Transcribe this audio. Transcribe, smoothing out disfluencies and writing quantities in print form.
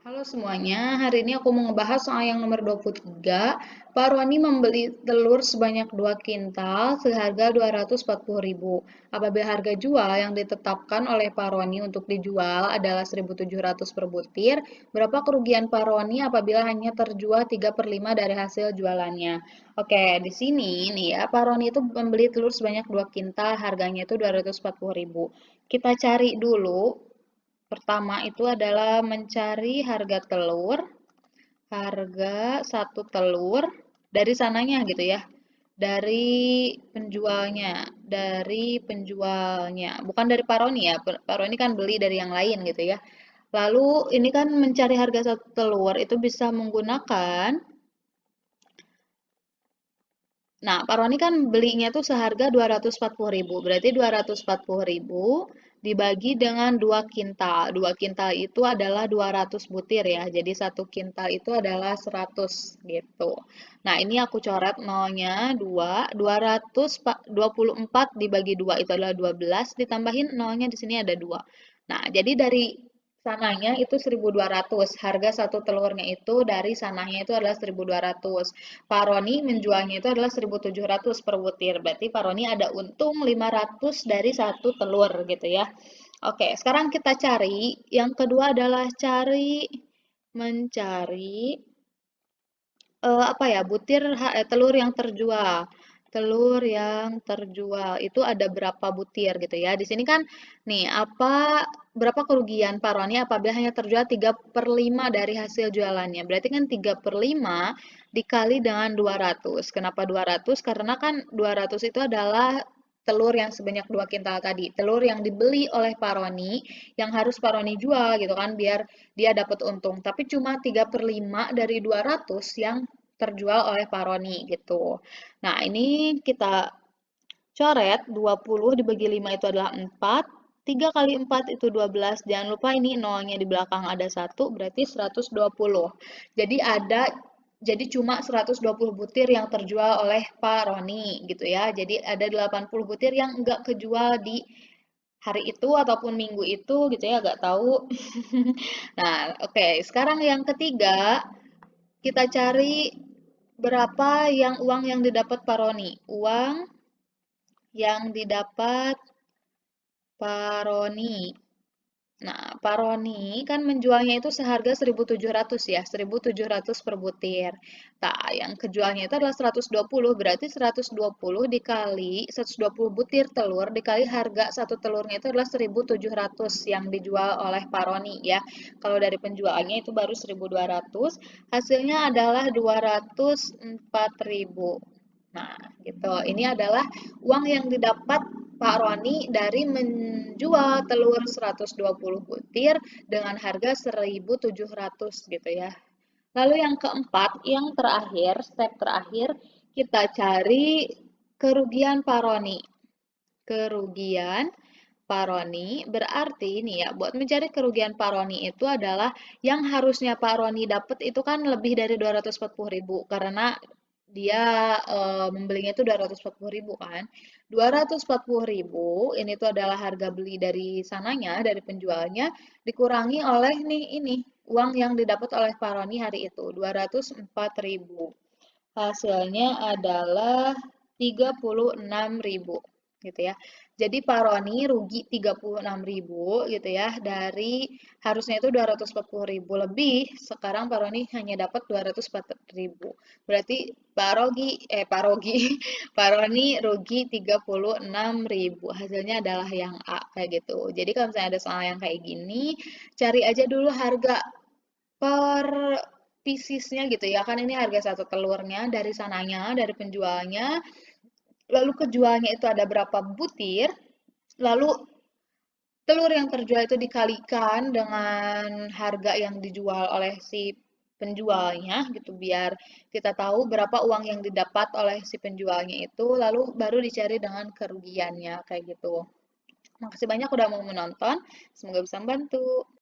Halo semuanya, hari ini aku mau ngebahas soal yang nomor 23. Pak Roni membeli telur sebanyak 2 kintal seharga 240.000. Apabila harga jual yang ditetapkan oleh Pak Roni untuk dijual adalah 1.700 per butir, berapa kerugian Pak Roni apabila hanya terjual 3/5 dari hasil jualannya? Oke, di sini nih ya, Pak Roni itu membeli telur sebanyak 2 kintal, harganya itu 240.000. Kita cari dulu. Pertama itu adalah mencari harga telur, harga satu telur dari sananya gitu ya, dari penjualnya, bukan dari Paroni ya. Paroni kan beli dari yang lain gitu ya. Lalu ini kan mencari harga satu telur itu bisa menggunakan. Nah, Pak Roni kan belinya tuh seharga 240.000. Berarti 240.000 dibagi dengan 2 kintal. 2 kintal itu adalah 200 butir ya. Jadi satu kintal itu adalah 100 gitu. Nah, ini aku coret nolnya 2. 224 dibagi 2 itu adalah 12. Ditambahin nolnya di sini ada 2. Nah, jadi dari sananya itu 1.200. Harga satu telurnya itu dari sananya itu adalah 1.200. Pak Roni menjualnya itu adalah 1.700 per butir. Berarti Pak Roni ada untung 500 dari satu telur gitu ya. Oke, sekarang kita cari. Yang kedua adalah mencari apa ya, telur yang terjual. Telur yang terjual itu ada berapa butir gitu ya. Di sini kan nih berapa kerugian Pak Roni apabila hanya terjual 3/5 dari hasil jualannya. Berarti kan 3/5 dikali dengan 200. Kenapa 200? Karena kan 200 itu adalah telur yang sebanyak 2 kintal tadi. Telur yang dibeli oleh Pak Roni yang harus Pak Roni jual gitu kan biar dia dapat untung. Tapi cuma 3/5 dari 200 yang terjual oleh Pak Roni gitu. Nah, ini kita coret 20 dibagi 5 itu adalah 4. 3 kali 4 itu 12. Jangan lupa ini nolnya di belakang ada 1, berarti 120. Jadi cuma 120 butir yang terjual oleh Pak Roni gitu ya. Jadi ada 80 butir yang enggak kejual di hari itu ataupun minggu itu gitu ya, nggak tahu. Nah, oke. Sekarang yang ketiga, kita cari berapa uang yang didapat Pak Roni. Uang yang didapat Pak Roni. Nah, Pak Roni kan menjualnya itu seharga 1.700 ya, 1.700 per butir. Nah, yang kejualnya itu adalah 120, berarti 120 dikali 120 butir telur dikali harga satu telurnya itu adalah 1.700 yang dijual oleh Pak Roni ya. Kalau dari penjualnya itu baru 1.200, hasilnya adalah 204.000. Nah, gitu. Ini adalah uang yang didapat Pak Roni dari menjual telur 120 butir dengan harga 1.700 gitu ya. Lalu yang keempat, yang terakhir, step terakhir, kita cari kerugian Pak Roni. Kerugian Pak Roni berarti ini ya, buat mencari kerugian Pak Roni itu adalah yang harusnya Pak Roni dapat itu kan lebih dari 240.000 karena dia membelinya itu 240.000 kan. 240.000 ini tuh adalah harga beli dari sananya, dari penjualnya, dikurangi oleh nih ini, uang yang didapat oleh Pak Roni hari itu, 204.000. Hasilnya adalah 36.000 gitu ya. Jadi Pak Roni rugi 36.000 gitu ya dari harusnya itu 240.000 lebih, sekarang Pak Roni hanya dapat 204.000. Berarti Pak Rogi Pak Roni rugi 36.000. Hasilnya adalah yang A kayak gitu. Jadi kalau misalnya ada soal yang kayak gini, cari aja dulu harga per piecesnya gitu ya, kan ini harga satu telurnya dari sananya, dari penjualnya, lalu kejualnya itu ada berapa butir, lalu telur yang terjual itu dikalikan dengan harga yang dijual oleh si penjualnya gitu, biar kita tahu berapa uang yang didapat oleh si penjualnya itu, lalu baru dicari dengan kerugiannya kayak gitu. Makasih banyak udah mau menonton, semoga bisa membantu.